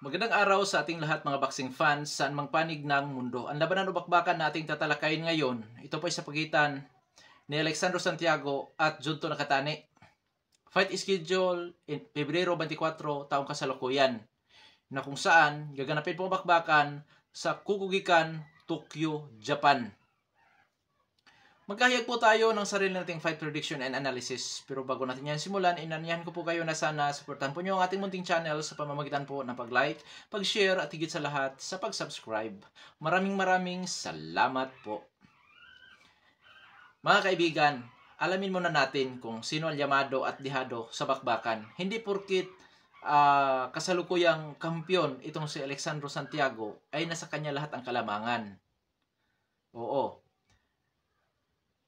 Magandang araw sa ating lahat mga boxing fans saan mang panig ng mundo. Ang labanan o bakbakan na ating tatalakayin ngayon, ito po ay sa pagitan ni Alexandro Santiago at Junto Nakatani. Fight schedule in Pebrero 24 taong kasalukuyan na kung saan gaganapin po ang bakbakan sa Kukugikan, Tokyo, Japan. Magkahiyag po tayo ng sarili nating fight prediction and analysis. Pero bago natin yan simulan, inanyahan ko po kayo na sana supportan po nyo ang ating munting channel sa pamamagitan po ng pag-like, pag-share at higit sa lahat sa pag-subscribe. Maraming salamat po. Mga kaibigan, alamin muna natin kung sino ang yamado at dihado sa bakbakan. Hindi porkit kasalukuyang kampiyon itong si Alexandro Santiago ay nasa kanya lahat ang kalamangan. Oo.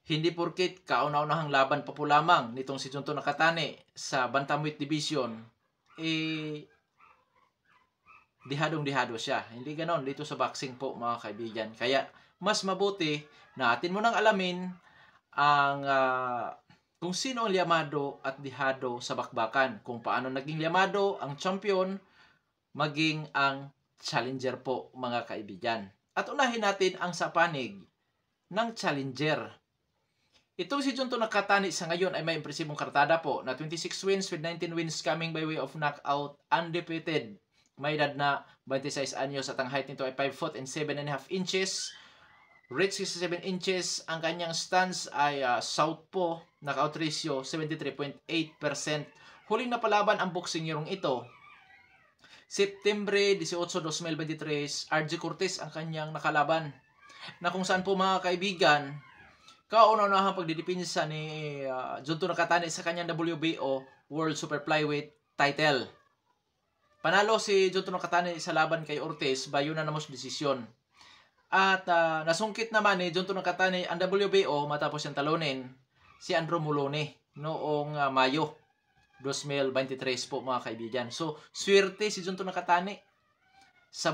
Hindi porkit kauna-unahang laban pa po lamang nitong si Junto Nakatani sa Bantamweight Division, dihadong-dihado siya. Hindi ganon dito sa boxing po mga kaibigan. Kaya mas mabuti na atin munang alamin ang kung sino ang yamado at dihado sa bakbakan. Kung paano naging yamado ang champion, maging ang challenger po mga kaibigan. At unahin natin ang sapanig ng challenger. Itong si Junto Nakatani sa ngayon ay may impresibong kartada po na 26 wins with 19 wins coming by way of knockout, undefeated. May edad na 26 anyos at ang height nito ay 5 foot and 7.5 inches. Reach 67 inches. Ang kanyang stance ay southpaw, knockout ratio 73.8%. Huling napalaban ang boksingерong ito. Septembre 18, 2023, RJ Cortez ang kanyang nakalaban. Na kung saan po mga kaibigan, kauna-unahang pagdidipinsa ni Junto Nakatani sa kanyang WBO World Super Flyweight title. Panalo si Junto Nakatani sa laban kay Ortiz by unanimous decision. At nasungkit naman ni Junto Nakatani ang WBO matapos siyang talunin si Andrew Moloney noong Mayo 2023 po mga kaibigan. So, swerte si Junto Nakatani sa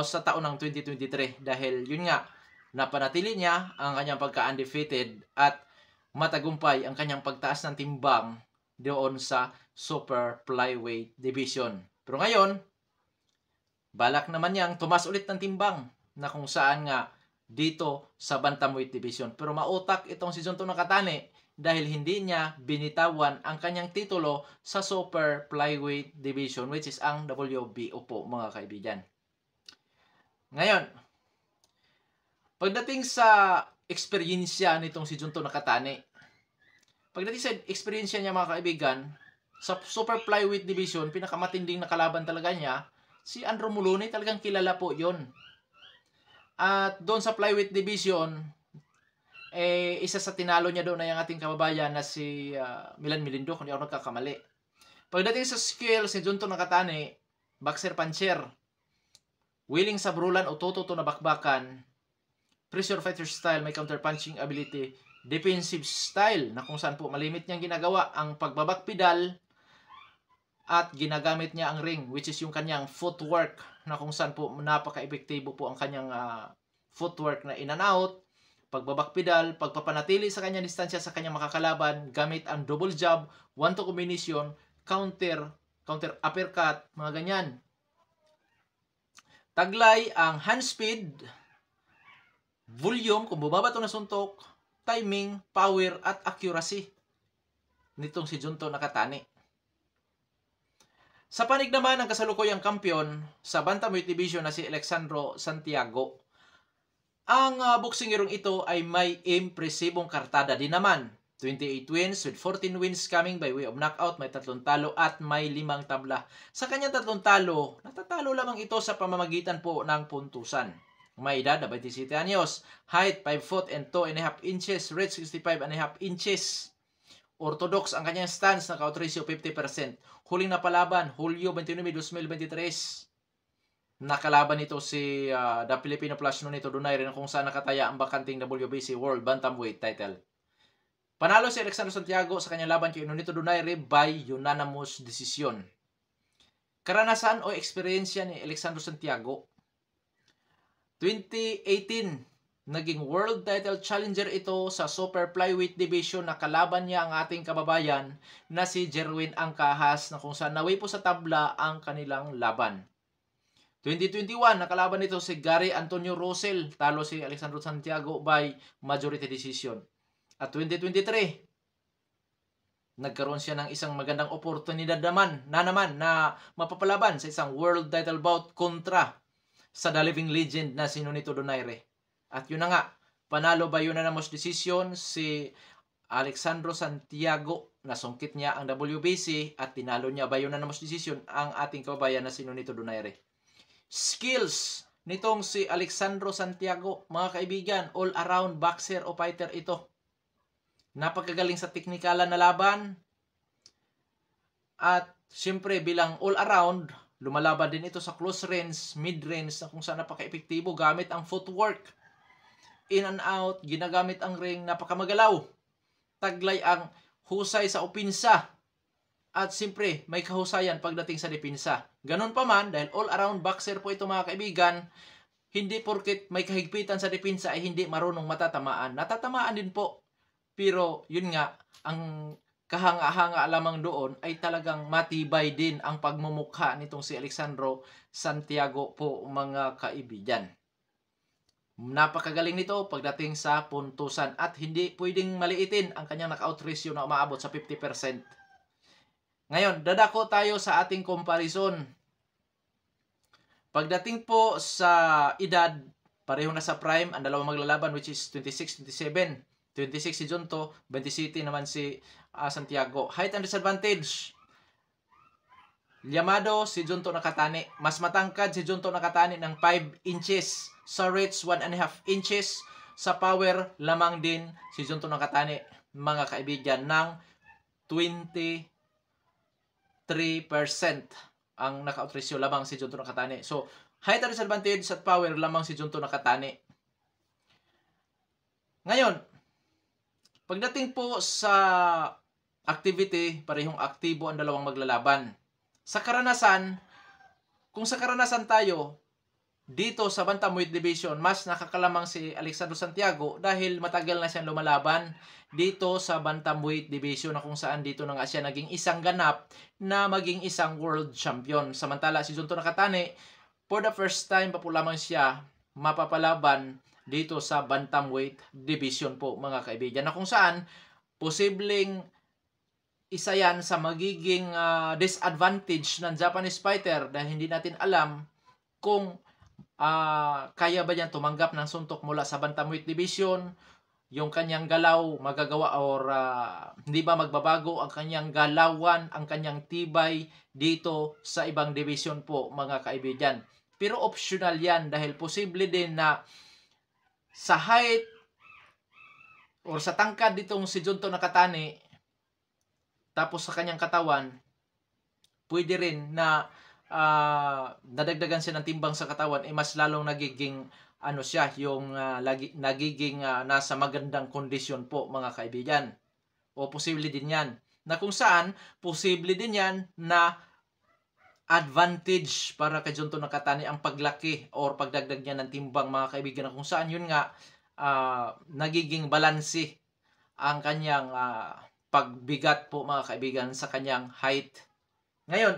sa taon ng 2023 dahil yun nga, napanatili niya ang kanyang pagka-undefeated at matagumpay ang kanyang pagtaas ng timbang doon sa Super Flyweight Division. Pero ngayon, balak naman niyang tumas ulit ng timbang na kung saan nga dito sa Bantamweight Division. Pero mautak itong si Junto Nakatani dahil hindi niya binitawan ang kanyang titulo sa Super Flyweight Division which is ang WBO po mga kaibigan. Ngayon, pagdating sa eksperyensya nitong si Junto Nakatani, pagdating sa eksperyensya niya mga kaibigan, sa Super Flyweight Division, pinakamatinding na kalaban talaga niya, si Andrew Moloney, talagang kilala po yon. At doon sa Flyweight Division, isa sa tinalo niya doon ay ang ating kababayan na si Milan Milindo, kung di ako nagkakamali. Pagdating sa skills ni Junto Nakatani, boxer puncher, willing sa brulan o tututo na bakbakan, pressure fighter style, may counter-punching ability, defensive style, na kung saan po malimit niyang ginagawa ang pagbabakpidal at ginagamit niya ang ring, which is yung kanyang footwork, na kung saan po napaka-epektibo po ang kanyang footwork na in and out, pagbabakpidal, pagpapanatili sa kanyang distansya sa kanyang makakalaban, gamit ang double jab, 1-2 combination, counter uppercut, mga ganyan. Taglay ang hand speed, volume, kung bumabato na suntok, timing, power, at accuracy nitong si Junto Nakatani. Sa panig naman ng kasalukuyang kampiyon sa Bantamweight Division na si Alexandro Santiago, ang boksingerong ito ay may impresibong kartada din naman. 28 wins with 14 wins coming by way of knockout, may 3 talo at may 5 tabla. Sa kanyang 3 talo, natatalo lamang ito sa pamamagitan po ng puntusan. May edad na 27 anyos, height 5 foot and 2.5 inches, reach 65.5 inches. Orthodox ang kanyang stance, knockout ratio 50%. Huling napalaban, Hulyo 29, 2023. Nakalaban nito si The Filipino Flash Nonito Donaire na kung saan nakataya ang bakanting WBC World Bantamweight title. Panalo si Alexandro Santiago sa kanyang laban kay Nonito Donaire by unanimous decision. Karanasan o eksperyensya ni Alexandro Santiago, 2018, naging world title challenger ito sa Super Flyweight Division na kalaban niya ang ating kababayan na si Jerwin Angkahas na kung saan nawi po sa tabla ang kanilang laban. 2021, nakalaban nito si Gary Antonio Russell. Talo si Alexandro Santiago by majority decision. At 2023, nagkaroon siya ng isang magandang oportunidad naman na mapapalaban sa isang world title bout kontra sa The Living Legend na si Nonito Donaire. At yun na nga, panalo by unanimous decision si Alexandro Santiago. Nasungkit niya ang WBC at tinalo niya by unanimous decision ang ating kabayan na si Nonito Donaire. Skills nitong si Alexandro Santiago, mga kaibigan, all-around boxer o fighter ito. Napakagaling sa teknikalan na laban. At siyempre bilang all-around, lumalaban din ito sa close range, mid-range na kung saan napaka-epektibo gamit ang footwork. In and out, ginagamit ang ring, napakamagalaw. Taglay ang husay sa opinsa. At siyempre, may kahusayan pagdating sa depensa. Ganun pa man, dahil all-around boxer po ito mga kaibigan, hindi porket may kahigpitan sa depensa ay hindi marunong matatamaan. Natatamaan din po. Pero yun nga, ang kahanga-hanga lamang doon ay talagang matibay din ang pagmumukha nitong si Alexandro Santiago po mga kaibigan. Napakagaling nito pagdating sa puntusan at hindi pwedeng maliitin ang kanyang knockout ratio na umaabot sa 50%. Ngayon, dadako tayo sa ating comparison. Pagdating po sa edad, pareho na sa prime ang dalawang maglalaban which is 26-27. 26 si Junto, 27 naman si Santiago. Height and disadvantage. Llamado si Junto Nakatani. Mas matangkad si Junto Nakatani ng 5 inches. Sa reach, 1.5 inches. Sa power, lamang din si Junto Nakatani, mga kaibigan, ng 23% ang knockout ratio lamang si Junto Nakatani. So, height and disadvantage at power lamang si Junto Nakatani. Ngayon, pagdating po sa activity, parehong aktibo ang dalawang maglalaban. Sa karanasan, kung sa karanasan tayo, dito sa Bantamweight Division, mas nakakalamang si Alexandro Santiago dahil matagal na siyang lumalaban dito sa Bantamweight Division na kung saan dito na nga siya naging isang ganap na maging isang world champion. Samantala si Junto Nakatani, for the first time pa po lamang siya mapapalaban dito sa Bantamweight Division po mga kaibigan, na kung saan posibleng isa yan sa magiging disadvantage ng Japanese fighter dahil hindi natin alam kung kaya ba niyan tumanggap ng suntok mula sa Bantamweight Division, yung kanyang galaw magagawa or hindi ba magbabago ang kanyang galawan, ang kanyang tibay dito sa ibang division po mga kaibigan. Pero optional yan dahil posible din na sa height or sa tangkad ditong si Junto Nakatani tapos sa kanyang katawan, pwede rin na nadagdagan siya ng timbang sa katawan, mas lalong nagiging siya, yung nagiging nasa magandang kondisyon po mga kaibigan. O posible din yan na kung saan posible din yan na advantage para kay Junto Nakatani ang paglaki or pagdagdag niya ng timbang mga kaibigan, na kung saan yun nga nagiging balanse ang kanyang pagbigat po mga kaibigan sa kanyang height. Ngayon,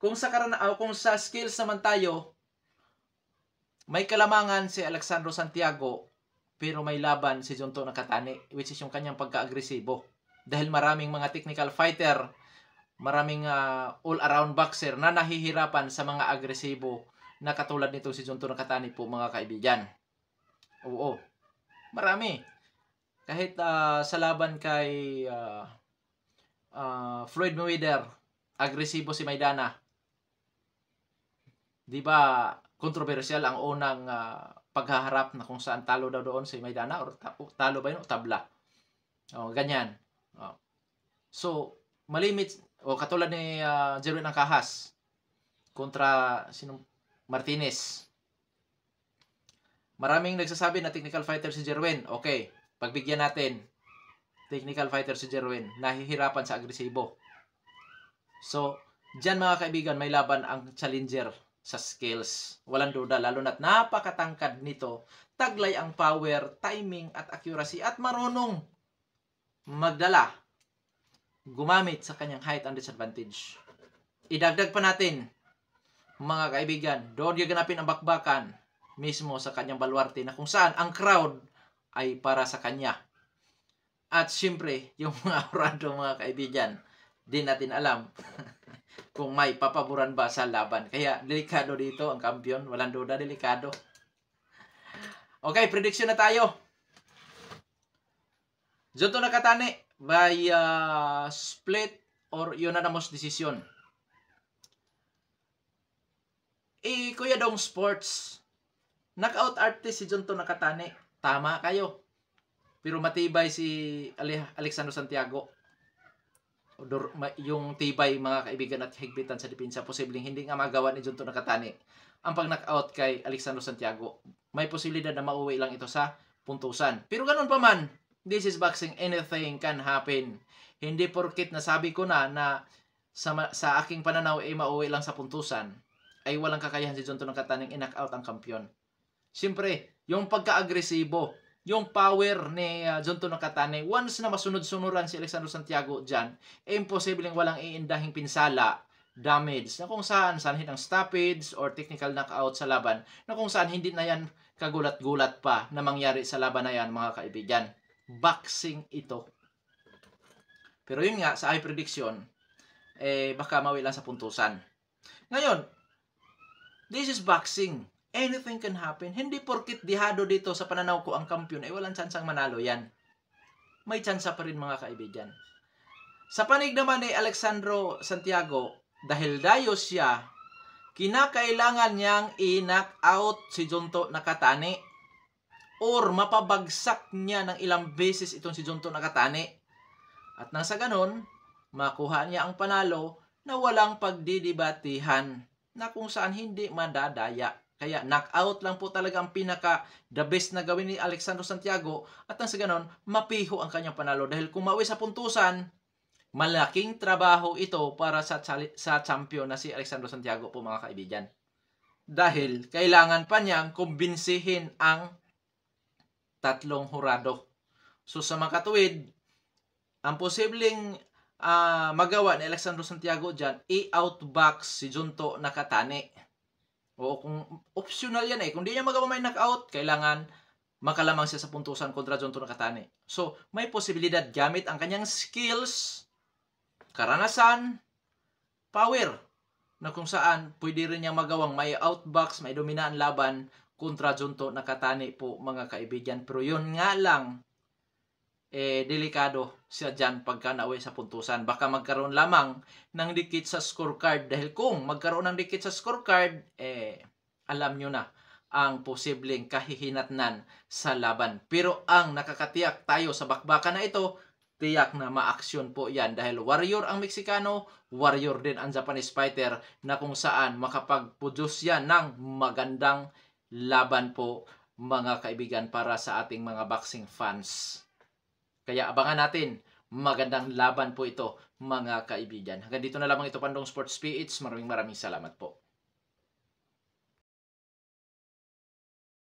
kung sa skills naman tayo, may kalamangan si Alexandro Santiago pero may laban si Junto Nakatani, which is yung kanyang pagka-agresibo. Dahil maraming mga technical fighter, maraming all-around boxer na nahihirapan sa mga agresibo na katulad nito si Junto Nakatani po mga kaibigan. Oo, marami. Kahit sa laban kay Floyd Mayweather, agresibo si Maidana. Di ba kontrobersyal ang unang paghaharap na kung saan talo daw doon si Maidana or talo ba yun o tabla? Ganyan. So, malimit o katulad ni Jerwin Angkahas kontra Martinez. Maraming nagsasabi na technical fighter si Jerwin. Okay, pagbigyan natin. Technical fighter si Jerwin, nahihirapan sa agresibo. So, diyan mga kaibigan, may laban ang challenger sa skills. Walang duda, lalo na't napakatangkad nito. Taglay ang power, timing at accuracy at marunong magdala, gumamit sa kanyang height and disadvantage. Idagdag pa natin, mga kaibigan, doon gaganapin ang bakbakan mismo sa kanyang baluarte na kung saan ang crowd ay para sa kanya. At siyempre, yung mga Horado mga kaibigan, di natin alam kung may papaboran ba sa laban. Kaya delikado dito ang kampiyon, walang duda delikado. Okay, prediction na tayo. Junto Nakatani by split or unanimous decision. Kuya Dong Sports, knockout artist si Junto Nakatani. Tama kayo. Pero matibay si Alexandro Santiago. Yung tibay mga kaibigan at higpitan sa depensa, posibleng hindi nga magawa ni Junto Nakatani ang pag-knockout kay Alexandro Santiago. May posibilidad na mauwi lang ito sa puntusan. Pero ganun pa man, this is boxing, anything can happen. Hindi porkit nasabi ko na sa aking pananaw ay mauwi lang sa puntusan, ay walang kakayahan si Junto Nakatani i-knockout ang kampiyon. Siyempre, yung pagka-agresibo, yung power ni Junto Nakatani, once na masunod-sunuran si Alexandro Santiago dyan, imposibleng walang iindahing pinsala, damage, na kung saan sanhin ang stoppage or technical knockout sa laban, na kung saan hindi na yan kagulat-gulat pa na mangyari sa laban na yan, mga kaibigan. Boxing ito. Pero yun nga, sa high prediction, baka mawi lang sa puntusan. Ngayon, this is boxing. Anything can happen. Hindi porkit dihado dito sa pananaw ko ang kampiyon ay walang tsansang manalo yan. May tsansa pa rin mga kaibigan. Sa panig naman ni Alexandro Santiago, dahil dayo siya, kinakailangan niyang i-knock out si Junto Nakatani or mapabagsak niya ng ilang beses itong si Junto Nakatani. At nang sa ganon, makuha niya ang panalo na walang pagdidibatihan na kung saan hindi madadaya. Kaya knockout lang po talaga ang the best na gawin ni Alexandro Santiago at nang sa ganon, mapiho ang kanyang panalo. Dahil kung mauwi sa puntusan, malaking trabaho ito para sa champion na si Alexandro Santiago po mga kaibigan. Dahil kailangan pa niyang kumbinsihin ang tatlong hurado. So sa mga katuwid, ang posibleng magawa ni Alexandro Santiago dyan, i-outbox si Junto Nakatani. O kung optional yan kung di niya magawa may knockout, kailangan makalamang siya sa puntusan kontra Junto Nakatani. So, may posibilidad gamit ang kanyang skills, karanasan, power, na kung saan pwede rin niya magawang may outbox, may domina ang laban kontra Junto Nakatani po mga kaibigan. Pero yun nga lang, delikado siya dyan pagka nauwi sa puntusan. Baka magkaroon lamang ng dikit sa scorecard. Dahil kung magkaroon ng dikit sa scorecard, alam nyo na ang posibleng kahihinatnan sa laban. Pero ang nakakatiyak tayo sa bakbakan na ito, tiyak na ma-aksyon po yan. Dahil warrior ang Meksikano, warrior din ang Japanese fighter na kung saan makapag-produce yan ng magandang laban po mga kaibigan para sa ating mga boxing fans. Kaya abangan natin, magandang laban po ito mga kaibigan. Hanggang dito na lamang ito Pandong Sports PH. Maraming salamat po.